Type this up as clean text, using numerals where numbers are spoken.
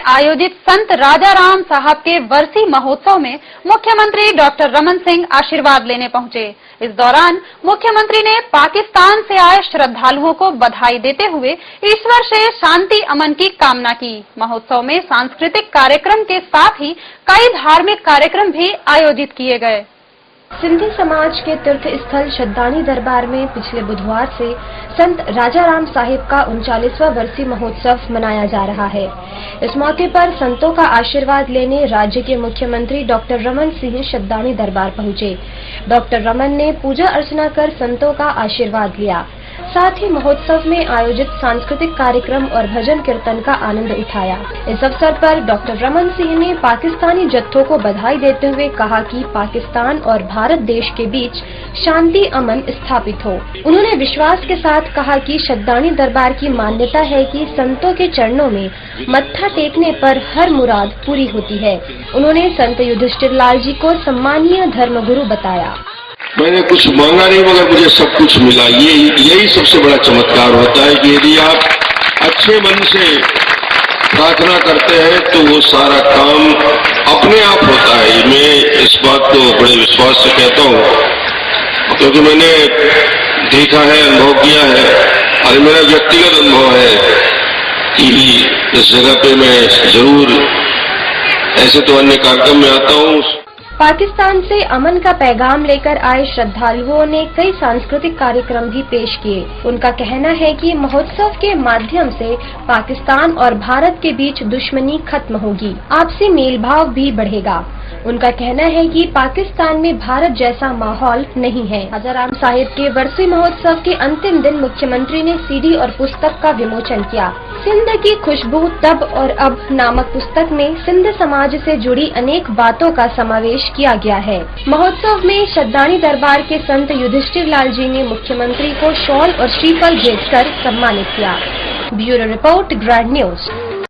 आयोजित संत राजाराम साहब के वर्षी महोत्सव में मुख्यमंत्री डॉक्टर रमन सिंह आशीर्वाद लेने पहुंचे। इस दौरान मुख्यमंत्री ने पाकिस्तान से आए श्रद्धालुओं को बधाई देते हुए ईश्वर से शांति अमन की कामना की। महोत्सव में सांस्कृतिक कार्यक्रम के साथ ही कई धार्मिक कार्यक्रम भी आयोजित किए गए। सिंधी समाज के तीर्थ स्थल शद्दानी दरबार में पिछले बुधवार से संत राजाराम साहिब का 39वां वर्षीय महोत्सव मनाया जा रहा है। इस मौके पर संतों का आशीर्वाद लेने राज्य के मुख्यमंत्री डॉक्टर रमन सिंह शद्दानी दरबार पहुंचे। डॉक्टर रमन ने पूजा अर्चना कर संतों का आशीर्वाद लिया। साथ ही महोत्सव में आयोजित सांस्कृतिक कार्यक्रम और भजन कीर्तन का आनंद उठाया। इस अवसर पर डॉक्टर रमन सिंह ने पाकिस्तानी जत्थों को बधाई देते हुए कहा कि पाकिस्तान और भारत देश के बीच शांति अमन स्थापित हो। उन्होंने विश्वास के साथ कहा कि शद्दानी दरबार की मान्यता है कि संतों के चरणों में मत्था टेकने पर हर मुराद पूरी होती है। उन्होंने संत युधिष्ठिर लाल जी को सम्मानीय धर्मगुरु बताया। मैंने कुछ मांगा नहीं मगर मुझे सब कुछ मिला। यही सबसे बड़ा चमत्कार होता है कि यदि आप अच्छे मन से प्रार्थना करते हैं तो वो सारा काम अपने आप होता है। मैं इस बात को बड़े विश्वास से कहता हूँ क्योंकि मैंने देखा है, अनुभव किया है और मेरा व्यक्तिगत अनुभव है कि इस जगह पे मैं जरूर, ऐसे तो अन्य कार्यक्रम में आता हूँ। पाकिस्तान से अमन का पैगाम लेकर आए श्रद्धालुओं ने कई सांस्कृतिक कार्यक्रम भी पेश किए। उनका कहना है कि महोत्सव के माध्यम से पाकिस्तान और भारत के बीच दुश्मनी खत्म होगी, आपसी मेल भाव भी बढ़ेगा। उनका कहना है कि पाकिस्तान में भारत जैसा माहौल नहीं है। राजाराम साहिब के वर्षीय महोत्सव के अंतिम दिन मुख्यमंत्री ने सीडी और पुस्तक का विमोचन किया। सिंध की खुशबू तब और अब नामक पुस्तक में सिंध समाज से जुड़ी अनेक बातों का समावेश किया गया है। महोत्सव में शद्दानी दरबार के संत युधिष्ठिर लाल जी ने मुख्यमंत्री को शॉल और श्रीफल भेंट कर सम्मानित किया। Bureau report, grand news.